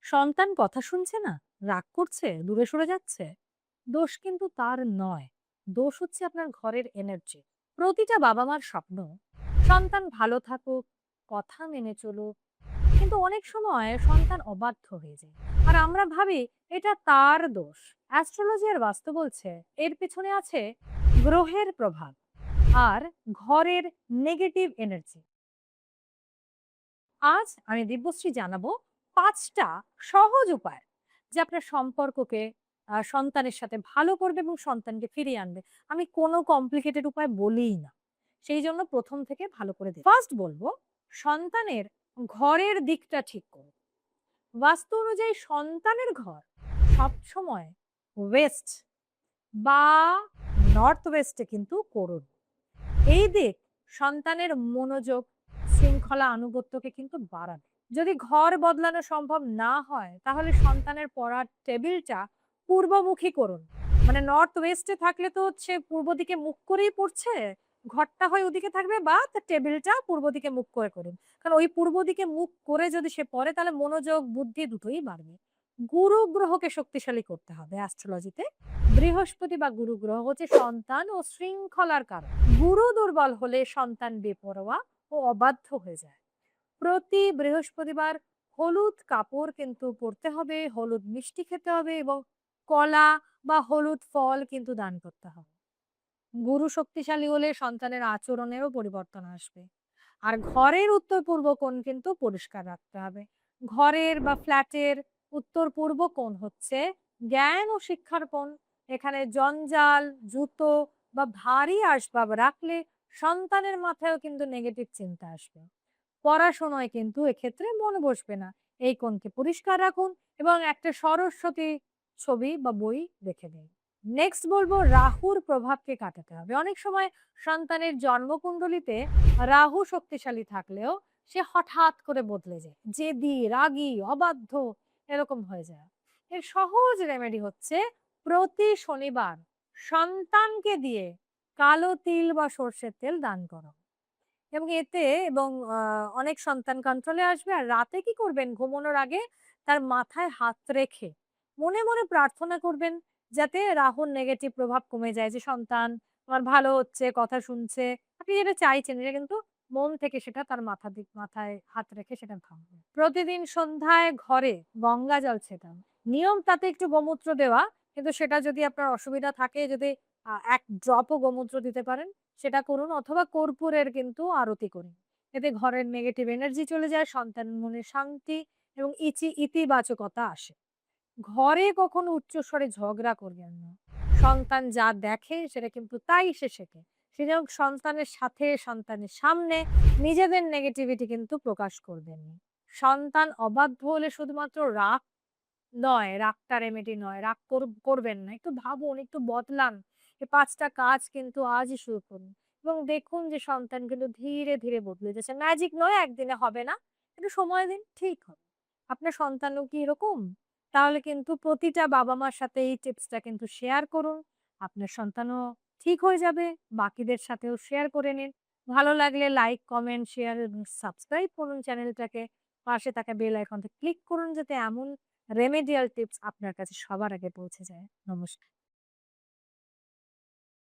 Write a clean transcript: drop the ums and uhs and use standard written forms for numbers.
সন্তান কথা শুনছে না, রাগ করছে, দূরে সরে যাচ্ছে, দোষ কিন্তু তার নয়। দোষ হচ্ছে আপনার ঘরের এনার্জি। প্রতিটা বাবা মার স্বপ্ন সন্তান ভালো থাকুক, কথা মেনে চলুক, কিন্তু অনেক সময় সন্তান অবাধ্য হয়ে যায় আর আমরা ভাবি এটা তার দোষ। অ্যাস্ট্রোলজি আর বাস্তু বলছে এর পেছনে আছে গ্রহের প্রভাব আর ঘরের নেগেটিভ এনার্জি। আজ আমি দিব্যশ্রী জানাবো ৫টা সহজ উপায় যে আপনার সম্পর্ককে সন্তানের সাথে ভালো করবে এবং সন্তানকে ফিরিয়ে আনবে। আমি কোনো কমপ্লিকেটেড উপায় বলিই না। সেই জন্য ১ম থেকে ভালো করে ফার্স্ট বলবো, সন্তানের ঘরের দিকটা ঠিক করুন। বাস্তু অনুযায়ী সন্তানের ঘর সবসময় ওয়েস্ট বা নর্থ ওয়েস্টে কিন্তু করুন। এই দিক সন্তানের মনোযোগ, শৃঙ্খলা, আনুগত্যকে কিন্তু বাড়াবে। যদি ঘর বদলানো সম্ভব না হয় তাহলে সন্তানের পড়ার টেবিলটা পূর্বমুখী করুন। মানে নর্থ ওয়েস্টে থাকলে তো হচ্ছে পূর্ব দিকে মুখ করেই পড়ছে, ঘরটা হয় ওদিকে থাকবে বা তার টেবিলটা পূর্ব দিকে মুখ করে করুন। কারণ ওই পূর্ব দিকে মুখ করে যদি সে পড়ে তাহলে মনোযোগ, বুদ্ধি দুটোই বাড়বে। গুরু গ্রহকে শক্তিশালী করতে হবে অ্যাস্ট্রোলজিতে। বৃহস্পতি বা গুরু গ্রহ হচ্ছে সন্তান ও শৃঙ্খলার কারণ। গুরু দুর্বল হলে সন্তান বেপরোয়া ও অবাধ্য হয়ে যায়। প্রতি বৃহস্পতিবার হলুদ কাপড় কিন্তু পরতে হবে, হলুদ মিষ্টি খেতে হবে এবং কলা বা হলুদ ফল কিন্তু দান করতে হবে। গুরু শক্তিশালী হলে সন্তানের আচরণেরও পরিবর্তন আসবে। আর ঘরের উত্তর পূর্ব কোণ কিন্তু পরিষ্কার রাখতে হবে। ঘরের বা ফ্ল্যাটের উত্তর পূর্ব কোণ হচ্ছে জ্ঞান ও শিক্ষার কোণ। এখানে জঞ্জাল, জুতো বা ভারী আসবাব রাখলে সন্তানের মাথায়ও কিন্তু নেগেটিভ চিন্তা আসবে। পড়াশোনায় কিন্তু এক্ষেত্রে মন বসবে না। এই কোণকে পরিষ্কার রাখুন এবং একটা সরস্বতী ছবি বা বই রেখে দিন। নেক্সট বলবো, রাহুর প্রভাবকে কাটাতে হবে। অনেক সময় সন্তানের জন্মকুণ্ডলিতে রাহু শক্তিশালী থাকলেও সে হঠাৎ করে বদলে যায়, জেদি, রাগী, অবাধ্য এরকম হয়ে যায়। এর সহজ রেমেডি হচ্ছে প্রতি শনিবার সন্তানকে দিয়ে কালো তিল বা সর্ষের তেল দান করো এবং এতে এবং অনেক সন্তান কন্ট্রোলে আসবে। আর রাতে কি করবেন, ঘুমানোর আগে তার মাথায় হাত রেখে মনে মনে প্রার্থনা করবেন যাতে রাহুর নেগেটিভ প্রভাব কমে যায়, যে সন্তান আমার ভালো হচ্ছে, কথা শুনছে। আপনি যেটা চাইছেন এটা কিন্তু মন থেকে সেটা তার মাথায় হাত রেখে সেটা ভাববেন। প্রতিদিন সন্ধ্যায় ঘরে গঙ্গা জল ছেটান। নিয়ম তাতে একটু গোমূত্র দেওয়া, কিন্তু সেটা যদি আপনার অসুবিধা থাকে, যদি ১ ড্রপও গোমূত্র দিতে পারেন সেটা করুন, অথবা কর্পূরের কিন্তু আরতি করুন। এতে ঘরের নেগেটিভ এনার্জি চলে যায়, সন্তানের মনে শান্তি এবং ইতিবাচকতা আসে। ঘরে কখনো উচ্চস্বরে ঝগড়া করবেন না। সন্তান যা দেখে সেটা কিন্তু তাই সে শেখে। সে যেন সন্তানের সাথে, সন্তানের সামনে নিজেদের নেগেটিভিটি কিন্তু প্রকাশ করবেন না। সন্তান অবাধ্য হলে শুধুমাত্র রাগ নয়, রাগটা রেমেডি নয়। রাগ করবেন না। একটু ভাবুন, একটু বদলান। এই ৫ টা কাজ কিন্তু আজই শুরু করুন এবং দেখুন যে সন্তান কিন্তু ধীরে, ধীরে বদলে যাচ্ছে। ম্যাজিক নয়, একদিনে হবে না। একটু সময় দিন, ঠিক হবে। আপনার সন্তানও কি এরকম? তাহলে কিন্তু প্রতিটা বাবা-মার সাথে এই টিপসটা কিন্তু শেয়ার করুন। আপনার সন্তানও ঠিক হয়ে যাবে। বাকিদের সাথেও শেয়ার করে নিন। ভালো লাগলে লাইক, কমেন্ট, শেয়ার এবং সাবস্ক্রাইব করুন চ্যানেলটাকে। পাশে থাকা বেল আইকনটা ক্লিক করুন যাতে এমন রেমেডিয়াল টিপস আপনার কাছে সবার আগে পৌঁছে যায়। নমস্কার।